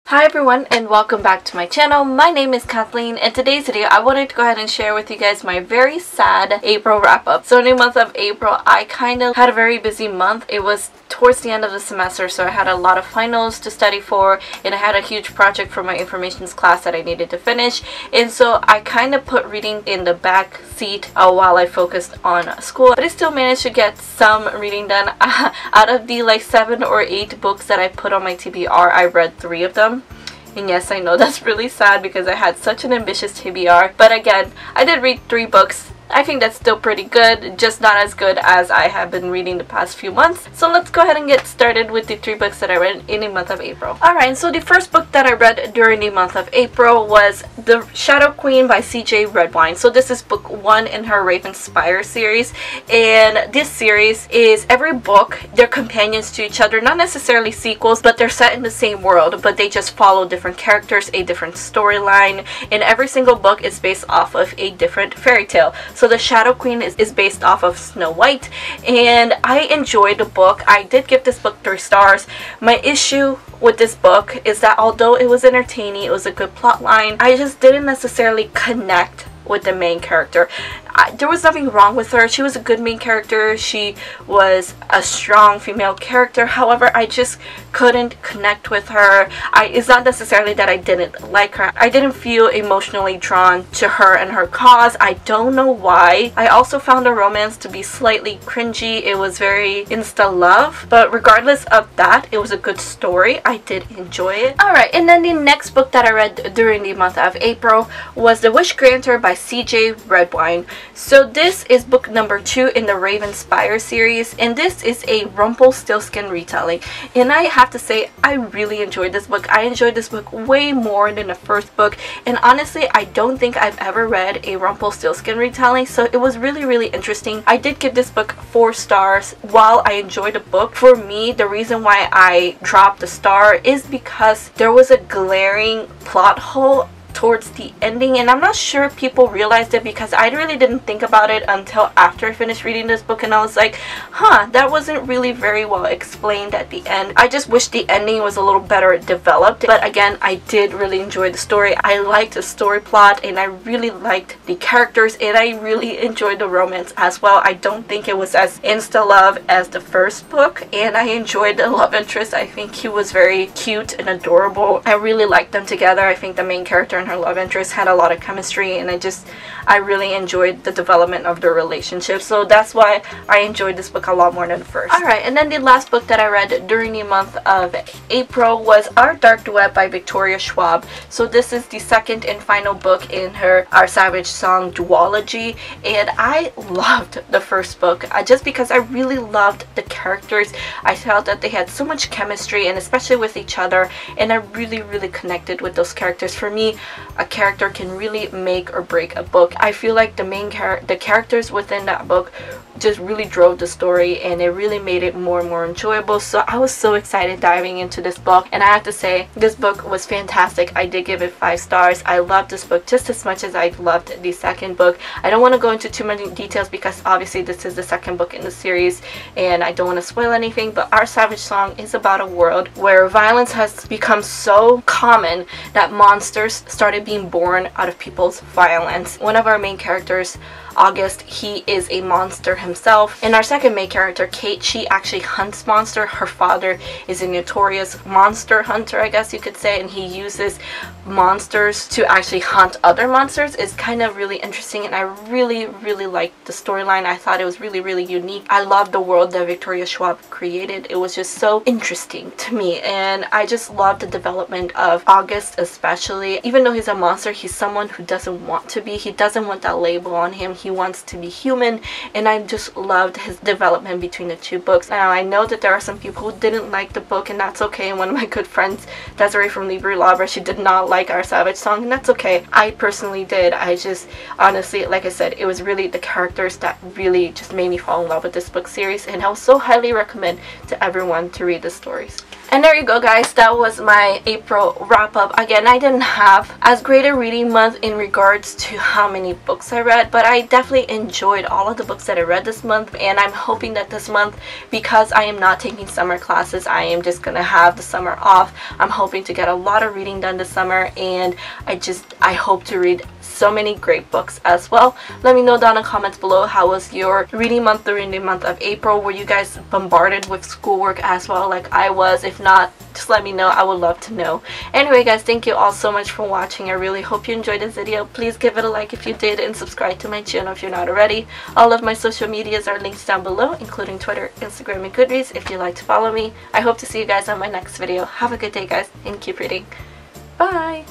Hi everyone and welcome back to my channel. My name is Kathleen and today's video I wanted to go ahead and share with you guys my very sad April wrap-up. So in the month of April I kind of had a very busy month. It was towards the end of the semester, so I had a lot of finals to study for and I had a huge project for my informations class that I needed to finish, and so I kind of put reading in the back seat while I focused on school, but I still managed to get some reading done. Out of the like 7 or 8 books that I put on my TBR, I read 3 of them. And yes, I know that's really sad because I had such an ambitious TBR, but again, I did read 3 books. I think that's still pretty good, just not as good as I have been reading the past few months. So let's go ahead and get started with the 3 books that I read in the month of April. Alright, so the first book that I read during the month of April was The Shadow Queen by CJ Redwine. So this is book 1 in her Ravenspire series, and this series is every book, they're companions to each other, not necessarily sequels, but they're set in the same world, but they just follow different characters, a different storyline, and every single book is based off of a different fairy tale. So The Shadow Queen is based off of Snow White, and I enjoyed the book. I did give this book 3 stars. My issue with this book is that although it was entertaining, it was a good plot line, I just didn't necessarily connect with the main character. There was nothing wrong with her. She was a good main character. She was a strong female character. However, I just couldn't connect with her. It's not necessarily that I didn't like her. I didn't feel emotionally drawn to her and her cause. I don't know why. I also found the romance to be slightly cringy. It was very insta-love. But regardless of that, it was a good story. I did enjoy it. Alright, and then the next book that I read during the month of April was The Wish Granter by CJ Redwine. So this is book number 2 in the Ravenspire series, and this is a Rumpelstiltskin retelling. And I have to say, I really enjoyed this book. I enjoyed this book way more than the first book, and honestly, I don't think I've ever read a Rumpelstiltskin retelling, so it was really interesting. I did give this book 4 stars. While I enjoyed the book, for me, the reason why I dropped the star is because there was a glaring plot hole towards the ending, and I'm not sure if people realized it because I really didn't think about it until after I finished reading this book, and I was like, that wasn't really very well explained at the end. I just wish the ending was a little better developed, but again, I did really enjoy the story. I liked the story plot, and I really liked the characters, and I really enjoyed the romance as well. I don't think it was as insta-love as the first book, and I enjoyed the love interest. I think he was very cute and adorable. I really liked them together. I think the main character and her love interest had a lot of chemistry, and I really enjoyed the development of their relationship, so that's why I enjoyed this book a lot more than the first. Alright, and then the last book that I read during the month of April was Our Dark Duet by Victoria Schwab. So this is the second and final book in her Our Savage Song duology, and I loved the first book just because I really loved the characters. I felt that they had so much chemistry, and especially with each other, and I really connected with those characters. For me, a character can really make or break a book. I feel like the characters within that book just really drove the story, and it really made it more and more enjoyable. So I was so excited diving into this book, and I have to say this book was fantastic. I did give it 5 stars. I loved this book just as much as I loved the second book. I don't want to go into too many details because obviously this is the second book in the series and I don't want to spoil anything, but Our Savage Song is about a world where violence has become so common that monsters started being born out of people's violence. One of our main characters, August, he is a monster himself, and our second main character, Kate, she actually hunts monster. Her father is a notorious monster hunter, I guess you could say, and he uses monsters to actually hunt other monsters. It's kind of really interesting, and I really liked the storyline. I thought it was really unique. I loved the world that Victoria Schwab created. It was just so interesting to me, and I just loved the development of August especially. Even though he's a monster, he's someone who doesn't want to be. He doesn't want that label on him. He wants to be human, and I just loved his development between the 2 books. Now, I know that there are some people who didn't like the book, and that's okay. And one of my good friends, Desiree from Libre Labra, she did not like Our Savage Song, and that's okay. I personally did. I just, honestly, like I said, it was really the characters that really just made me fall in love with this book series, and I would so highly recommend to everyone to read the stories. And there you go, guys. That was my April wrap up. Again, I didn't have as great a reading month in regards to how many books I read, but I definitely enjoyed all of the books that I read this month, and I'm hoping that this month, because I am not taking summer classes, I am just gonna have the summer off. I'm hoping to get a lot of reading done this summer, and I hope to read so many great books as well. Let me know down in the comments below, how was your reading month during the month of April? Were you guys bombarded with schoolwork as well like I was? If not, just let me know. I would love to know. Anyway, guys, thank you all so much for watching. I really hope you enjoyed this video. Please give it a like if you did, and subscribe to my channel if you're not already. All of my social medias are linked down below, including Twitter, Instagram, and Goodreads if you'd like to follow me. I hope to see you guys on my next video. Have a good day, guys, and keep reading. Bye!